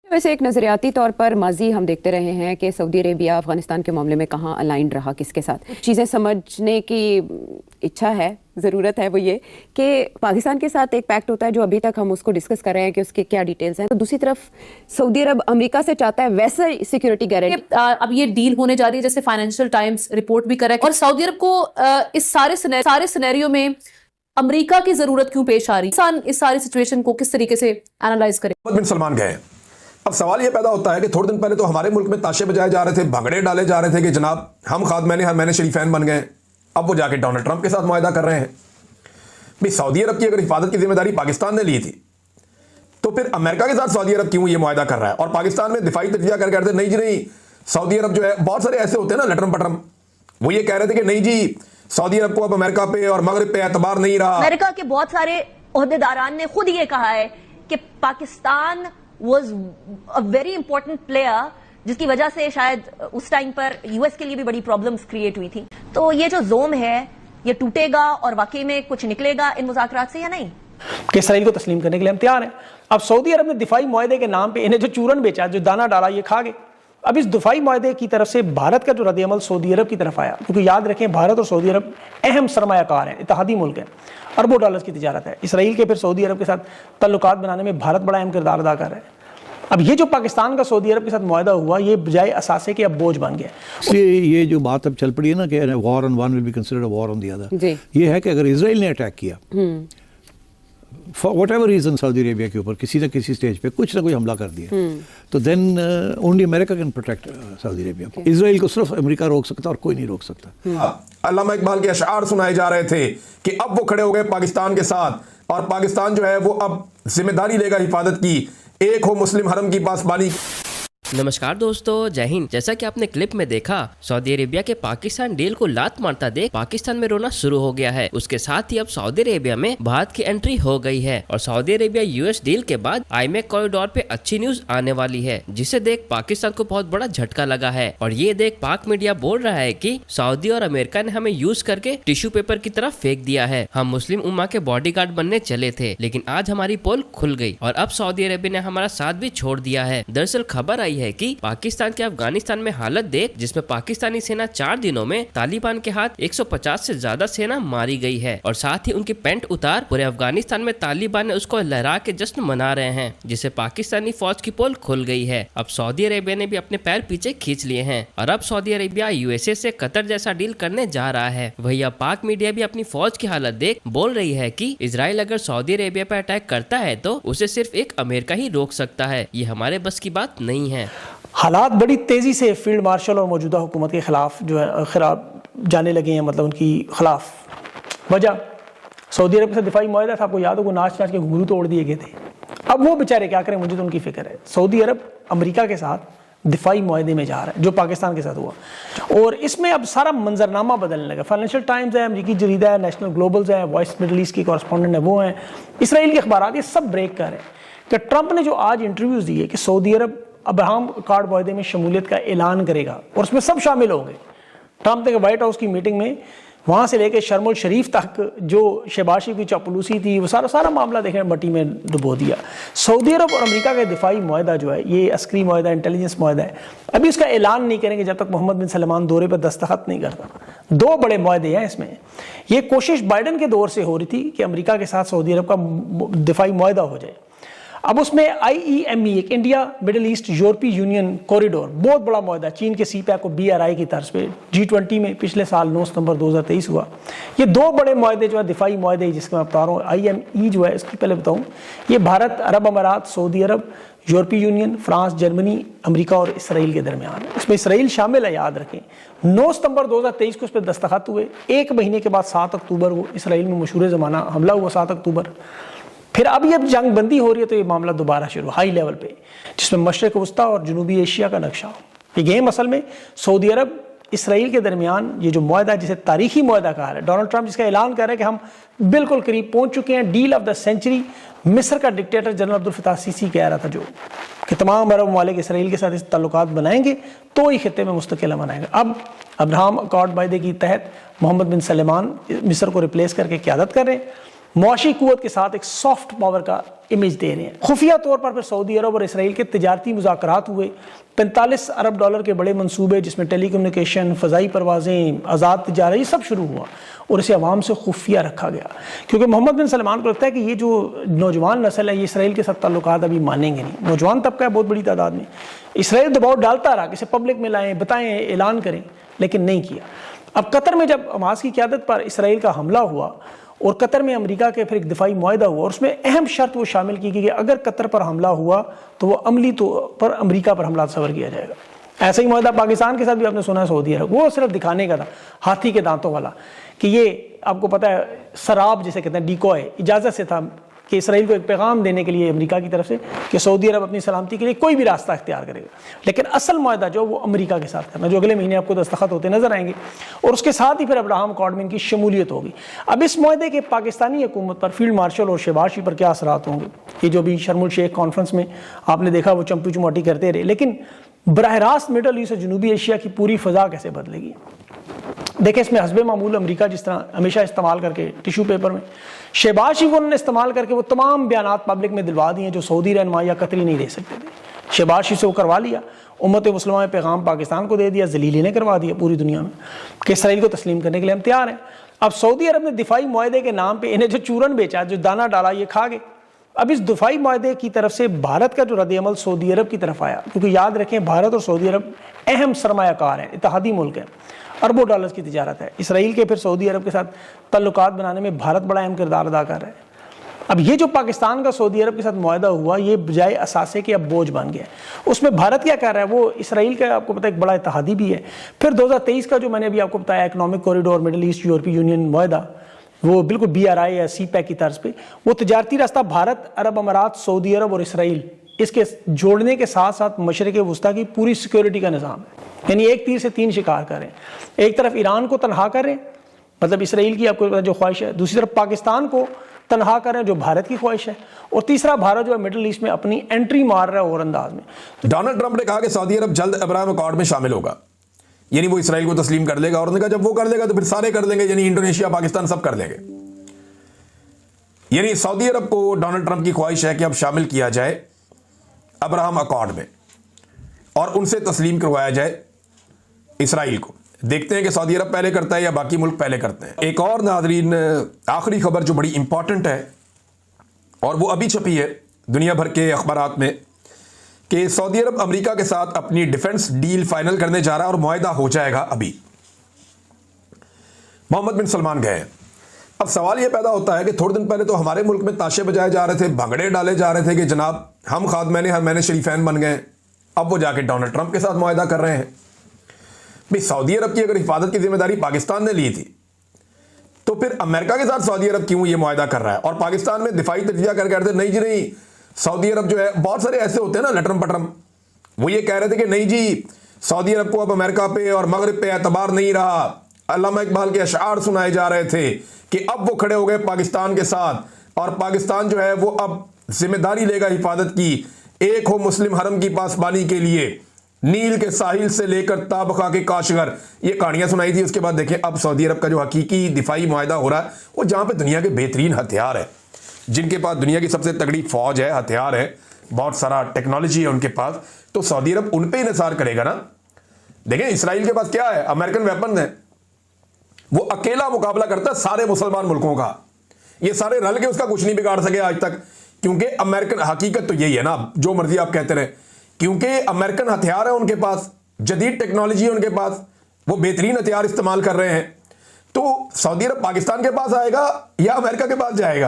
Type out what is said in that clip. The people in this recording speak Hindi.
वैसे एक नज़रियाती तौर पर माजी हम देखते रहे हैं कि सऊदी अरेबिया अफगानिस्तान के मामले में कहाँ अलाइंड रहा किसके साथ। चीज़ें समझने की इच्छा है, ज़रूरत है, वो ये कि पाकिस्तान के साथ एक पैक्ट होता है जो अभी तक हम उसको डिस्कस कर रहे हैं कि उसके क्या डिटेल्स हैं, तो दूसरी तरफ सऊदी अरब अमेरिका से चाहता है वैसे सिक्योरिटी गारंटी। अब ये डील होने जा रही है जैसे फाइनेंशियल टाइम्स रिपोर्ट भी कर रहा है, और सऊदी अरब को इस सारे सिनेरियो में अमेरिका की जरूरत क्यों पेश आ रही है, इस सारी सिचुएशन को किस तरीके से एनालाइज करें। मोहम्मद बिन सलमान गए। अब सवाल यह पैदा होता है कि थोड़े दिन पहले तो हमारे मुल्क में ताशे बजाए जा रहे थे, भंगड़े डाले जा रहे थे कि जनाब हम मैंने शरीफैन बन गए। अब वो जाके डोनाल्ड ट्रंप के साथ मुआहदा कर रहे हैं। भाई सऊदी अरब की अगर हिफाजत की जिम्मेदारी पाकिस्तान ने ली थी तो फिर अमेरिका के साथ सऊदी अरब क्यों ये मुआहदा कर रहा है? और पाकिस्तान में दिफाई तजिया कर कहते नहीं जी नहीं, सऊदी अरब जो है, बहुत सारे ऐसे होते हैं ना लटरम पटरम, वो ये कह रहे थे कि नहीं जी सऊदी अरब को अब अमेरिका पे और मगरब पे एतबार नहीं रहा। अमेरिका के बहुत सारे ओहदेदारान ने खुद ये कहा है कि Pakistan was a very important player, जिसकी वजह से शायद उस टाइम पर यूएस के लिए भी बड़ी प्रॉब्लम्स क्रिएट हुई थी। तो ये जो जोम है ये टूटेगा और वाकई में कुछ निकलेगा इन मुज़ाकरात से या नहीं, कि इसराइल को तस्लीम करने के लिए हम तैयार हैं। अब सऊदी अरब ने दिफाई मुआहदे के नाम पे इन्हें जो चूरन बेचा, जो दाना डाला, ये खा गए। अब इस दिफाई मुआहदे की तरफ से भारत का जो रद्द-ए-अमल सऊदी अरब की तरफ आया, क्योंकि याद रखें भारत और सऊदी अरब अहम सरमायाकार हैं, इत्तेहादी मुल्क हैं, अरबों डॉलर्स की तिजारत है। इसराइल के फिर सऊदी अरब के साथ तल्लुकात बनाने में भारत बड़ा अहम किरदार अदा कर रहा है। अब ये जो पाकिस्तान का सऊदी अरब के साथ मुआहदा हुआ, ये बजाय असासे के अब बोझ बन गया। इसलिए ये जो बात अब चल पड़ी है ना कि war on one will be considered a war on the other, ये है कि अगर इजराइल ने अटैक किया for whatever reason Saudi Arabia के ऊपर किसी न किसी स्टेज पे कुछ ना कोई हमला कर दिया, तो then only America can protect Saudi Arabia को। इजराइल को सिर्फ अमेरिका रोक सकता और कोई नहीं रोक सकता। अल्लामा इकबाल के अशआर सुनाए जा रहे थे कि अब वो खड़े हो गए पाकिस्तान के साथ, और पाकिस्तान जो है वो अब जिम्मेदारी लेगा हिफाजत की, एक हो मुस्लिम हरम की पासबानी। नमस्कार दोस्तों, जय हिंद। जैसा कि आपने क्लिप में देखा, सऊदी अरेबिया के पाकिस्तान डील को लात मारता देख पाकिस्तान में रोना शुरू हो गया है। उसके साथ ही अब सऊदी अरेबिया में भारत की एंट्री हो गई है और सऊदी अरेबिया यूएस डील के बाद आईमेक कॉरिडोर पे अच्छी न्यूज आने वाली है, जिसे देख पाकिस्तान को बहुत बड़ा झटका लगा है। और ये देख पाक मीडिया बोल रहा है कि सऊदी और अमेरिका ने हमें यूज करके टिश्यू पेपर की तरफ फेंक दिया है। हम मुस्लिम उम्मा के बॉडीगार्ड बनने चले थे, लेकिन आज हमारी पोल खुल गई और अब सऊदी अरेबिया ने हमारा साथ भी छोड़ दिया है। दरअसल खबर आई है कि पाकिस्तान के अफगानिस्तान में हालत देख, जिसमें पाकिस्तानी सेना 4 दिनों में तालिबान के हाथ 150 से ज्यादा सेना मारी गई है, और साथ ही उनकी पेंट उतार पूरे अफगानिस्तान में तालिबान ने उसको लहरा के जश्न मना रहे हैं, जिससे पाकिस्तानी फौज की पोल खुल गई है। अब सऊदी अरेबिया ने भी अपने पैर पीछे खींच लिए हैं और अब सऊदी अरेबिया यूएसए से कतर जैसा डील करने जा रहा है। वही अब पाक मीडिया भी अपनी फौज की हालत देख बोल रही है कि इजराइल अगर सऊदी अरेबिया पर अटैक करता है तो उसे सिर्फ एक अमेरिका ही रोक सकता है। ये हमारे बस की बात नहीं है। हालात बड़ी तेज़ी से फील्ड मार्शल और मौजूदा हुकूमत के ख़िलाफ़ जो है खराब जाने लगे हैं, मतलब उनकी खिलाफ। वजह सऊदी अरब के साथ दिफाई मुआहदा था, आपको याद हो, नाच नाच के घुंघरू तोड़ दिए गए थे। अब वो बेचारे क्या करें, मुझे तो उनकी फ़िक्र है। सऊदी अरब अमेरिका के साथ दिफाई मुआहदे में जा रहा है जो पाकिस्तान के साथ हुआ, और इसमें अब सारा मंजरनामा बदलने लगा। फाइनेंशियल टाइम्स है, अमरीकी जरीदा है, नेशनल ग्लोबल्स है, वॉइस मिडल ईस्ट की कॉरेस्पॉन्डेंट है, वो हैं, इसराइल के अखबार, ये सब ब्रेक कर रहे हैं कि ट्रंप ने जो आज इंटरव्यूज़ दिए कि सऊदी अरब अब्राहम कार्ड मुआहदे में शमूलियत का ऐलान करेगा और उसमें सब शामिल होंगे। ट्रंप ने व्हाइट हाउस की मीटिंग में वहाँ से लेकर शर्म शरीफ तक जो शहबाज शरीफ की चापलूसी थी, वो सारा मामला देखें मट्टी में डुबो दिया। सऊदी अरब और अमेरिका का दिफाई मुआहदा जो है, ये अस्करी मुआहदा, इंटेलिजेंस मुआहदा है, अभी उसका ऐलान नहीं करेंगे जब तक मोहम्मद बिन सलमान दौरे पर दस्तखत नहीं करता। 2 बड़े मुआहदे हैं इसमें। ये कोशिश बाइडन के दौर से हो रही थी कि अमेरिका के साथ सऊदी अरब का दिफाई मुआहदा हो जाए। अब उसमें IEME, एक इंडिया मिडिल ईस्ट यूरोपीय यूनियन कॉरिडोर, बहुत बड़ा मुआहदा, चीन के CPEC को BRI की तर्ज पे G20 में पिछले साल 9 सितंबर 2023 हुआ। ये 2 बड़े मुआहदे जो है दिफाई मुआहदे, जिसके मैं बता रहा हूँ। IME जो है, इसकी पहले बताऊँ, ये भारत, अरब अमारात, सऊदी अरब, यूरोपीय यूनियन, फ्रांस, जर्मनी, अमेरिका और इसराइल के दरमियान है। इसमें इसराइल शामिल है, याद रखें। 9 सितंबर 2023 को इस पर दस्तखत हुए। 1 महीने के बाद 7 अक्टूबर को इसराइल में मशहूर ज़माना हमला हुआ, 7 अक्टूबर। फिर अभी अब जंग बंदी हो रही है तो ये मामला दोबारा शुरू हाई लेवल पे, जिसमें मशरक़ वस्ता और जनूबी एशिया का नक्शा। ये गेम असल में सऊदी अरब इसराइल के दरमियान, ये जो मुआहदा जिसे तारीखी मुआहदा कहा है, डोनाल्ड ट्रंप जिसका ऐलान कर रहे हैं कि हम बिल्कुल करीब पहुंच चुके हैं, डील ऑफ द सेंचुरी। मिस्र का dictator general Abdul Fattah Sisi कह रहा था जो कि तमाम अरब ममालिक इसराइल के साथ इस ताल्लुकात बनाएंगे तो ही खित्ते में मुस्तकिल अमन आएगा। अब अब्राहम अकॉर्ड मुआहदे के तहत मोहम्मद बिन सलमान मिस्र को रिप्लेस करके क़यादत कर रहे हैं। मुआशी कुव्वत के साथ एक सॉफ्ट पावर का इमेज दे रहे हैं। खुफिया तौर पर फिर सऊदी अरब और इसराइल के तिजारती मुज़ाकरात हुए। 45 अरब डॉलर के बड़े मंसूबे जिसमें टेलीकम्युनिकेशन, फ़ज़ाई परवाज़ें, आज़ाद तिजारत, ये सब शुरू हुआ और इसे अवाम से खुफिया रखा गया, क्योंकि मोहम्मद बिन सलमान को लगता है कि ये जो नौजवान नस्ल है ये इसराइल के साथ ताल्लुकात अभी मानेंगे नहीं। नौजवान तबका है बहुत बड़ी तादाद में। इसराइल दबाव डालता रहा कि इसे पब्लिक में लाएँ, बताएँ, ऐलान करें, लेकिन नहीं किया। अब कतर में जब हमास की क़यादत पर इसराइल का हमला हुआ और कतर में अमेरिका के फिर एक दिफाई मुआहदा हुआ और उसमें अहम शर्त वो शामिल की गई कि अगर कतर पर हमला हुआ तो वो अमली तौर पर अमेरिका पर हमला तस्वर किया जाएगा। ऐसा ही मुआहदा पाकिस्तान के साथ भी आपने सुना है सऊदी अरब, वो सिर्फ दिखाने का था, हाथी के दांतों वाला, कि ये आपको पता है सराब जिसे कहते हैं, डिकॉय, इजाज़त से था कि इसराइल को एक पैगाम देने के लिए अमेरिका की तरफ से कि सऊदी अरब अपनी सलामती के लिए कोई भी रास्ता इख्तियार करेगा। लेकिन असल मुआहदा जो वो अमेरिका के साथ करना, जो अगले महीने आपको दस्तखत होते नजर आएंगे, और उसके साथ ही फिर अब्राहम अकॉर्ड में इनकी शमूलियत होगी। अब इस मुआहदे के पाकिस्तानी हुकूमत पर फील्ड मार्शल और शहबाज शरीफ पर क्या असरात होंगे, ये जो भी शर्मुल शेख कॉन्फ्रेंस में आपने देखा वो चंपू चुमाटी करते रहे, लेकिन बरह रास्त मिडल ईस्ट और जनूबी एशिया की पूरी फ़ज़ा कैसे बदलेगी। देखें, इसमें हस्बे मामूल अमेरिका जिस तरह हमेशा इस्तेमाल करके टिशू पेपर में, शहबाज शरीफ उन्होंने इस्तेमाल करके वो तमाम बयानात पब्लिक में दिलवा दिए जो सऊदी रहनुमा या कतरी नहीं दे सकते थे। शहबाज शरीफ से वो करवा लिया, उम्मत मुस्लिमा में पैगाम पाकिस्तान को दे दिया, जलीली ने करवा दिया पूरी दुनिया में कि इसराइल को तस्लीम करने के लिए हम तैयार हैं। अब सऊदी अरब ने दिफाई मुआहदे के नाम पर इन्हें जो चूरन बेचा, जो दाना डाला, ये खा गए। अब इस दिफाई मुआहदे की तरफ से भारत का जो रद्द-ए-अमल सऊदी अरब की तरफ आया, क्योंकि याद रखें भारत और सऊदी अरब अहम सरमायाकार हैं, इत्तेहादी मुल्क हैं, अरबों डॉलर्स की तिजारत है। इसराइल के फिर सऊदी अरब के साथ ताल्लुकात बनाने में भारत बड़ा अहम किरदार अदा कर रहा है। अब ये जो पाकिस्तान का सऊदी अरब के साथ मुआहदा हुआ, ये बजाय असासे के अब बोझ बन गया है। उसमें भारत क्या कर रहा है, वो इसराइल का आपको पता है एक बड़ा इत्तेहादी भी है। फिर 2023 का जो मैंने अभी आपको बताया इकनॉमिक कॉरिडोर मिडल ईस्ट यूरोपीय यूनियन मुआहदा, वो बिल्कुल BRI या CPEC की तर्ज पे, वो तजारती रास्ता भारत, अरब अमारात, सऊदी अरब और इसराइल इसके जोड़ने के साथ साथ मशरिक़ वस्ता की पूरी सिक्योरिटी का निज़ाम है। यानी एक तीर से तीन शिकार करें, एक तरफ ईरान को तनहा करें, मतलब इसराइल की आपको जो ख्वाहिश है, दूसरी तरफ पाकिस्तान को तनहा करें जो भारत की ख्वाहिश है, और तीसरा भारत जो है मिडल ईस्ट में अपनी एंट्री मार रहा है और अंदाज में। डोनाल्ड ट्रंप ने कहा कि सऊदी अरब जल्द अब्राहम अकॉर्ड में शामिल होगा, यानी वो इसराइल को तस्लीम कर लेगा, और उन्होंने कहा जब वो कर लेगा तो फिर सारे कर लेंगे, यानी इंडोनेशिया, पाकिस्तान सब कर लेंगे। यानी सऊदी अरब को डोनाल्ड ट्रंप की ख्वाहिश है कि अब शामिल किया जाए अब्राहम अकॉर्ड में और उनसे तस्लीम करवाया जाए इसराइल को। देखते हैं कि सऊदी अरब पहले करता है या बाकी मुल्क पहले करते हैं। एक और नाज़रीन आखिरी खबर जो बड़ी इंपॉर्टेंट है और वो अभी छपी है दुनिया भर के अखबारात में कि सऊदी अरब अमेरिका के साथ अपनी डिफेंस डील फाइनल करने जा रहा है और मुआहदा हो जाएगा। अभी मोहम्मद बिन सलमान गए। अब सवाल यह पैदा होता है कि थोड़े दिन पहले तो हमारे मुल्क में ताशे बजाए जा रहे थे, भंगड़े डाले जा रहे थे कि जनाब हम खादमैन शरीफैन बन गए। अब वो जाके डोनाल्ड ट्रंप के साथ मुआहदा कर रहे हैं। भाई सऊदी अरब की अगर हिफाजत की जिम्मेदारी पाकिस्तान ने ली थी तो फिर अमेरिका के साथ सऊदी अरब क्यों ये मुआहदा कर रहा है? और पाकिस्तान में दिफाई तजिया कर कहते नहीं जी नहीं, सऊदी अरब जो है, बहुत सारे ऐसे होते हैं ना लटरम पटरम, वो ये कह रहे थे कि नहीं जी सऊदी अरब को अब अमेरिका पे और मगरिब पे एतबार नहीं रहा। अल्लामा इकबाल के अशआर सुनाए जा रहे थे कि अब वो खड़े हो गए पाकिस्तान के साथ और पाकिस्तान जो है वो अब जिम्मेदारी लेगा हिफाजत की। एक हो मुस्लिम हरम की पासबानी के लिए, नील के साहिल से लेकर ताबका के काशगर, ये कहानियां सुनाई थी। उसके बाद देखें अब सऊदी अरब का जो हकीकी दिफाई मुआहदा हो रहा है वो जहां पे दुनिया के बेहतरीन हथियार है, जिनके पास दुनिया की सबसे तगड़ी फौज है, हथियार है, बहुत सारा टेक्नोलॉजी है उनके पास, तो सऊदी अरब उन पे ही निसार करेगा ना। देखें इसराइल के पास क्या है, अमेरिकन वेपन है, वो अकेला मुकाबला करता है सारे मुसलमान मुल्कों का। ये सारे रल के उसका कुछ नहीं बिगाड़ सके आज तक, क्योंकि अमेरिकन, हकीकत तो यही है ना, जो मर्जी आप कहते रहे, क्योंकि अमेरिकन हथियार है उनके पास, जदीद टेक्नोलॉजी है उनके पास, वो बेहतरीन हथियार इस्तेमाल कर रहे हैं। तो सऊदी अरब पाकिस्तान के पास आएगा या अमेरिका के पास जाएगा?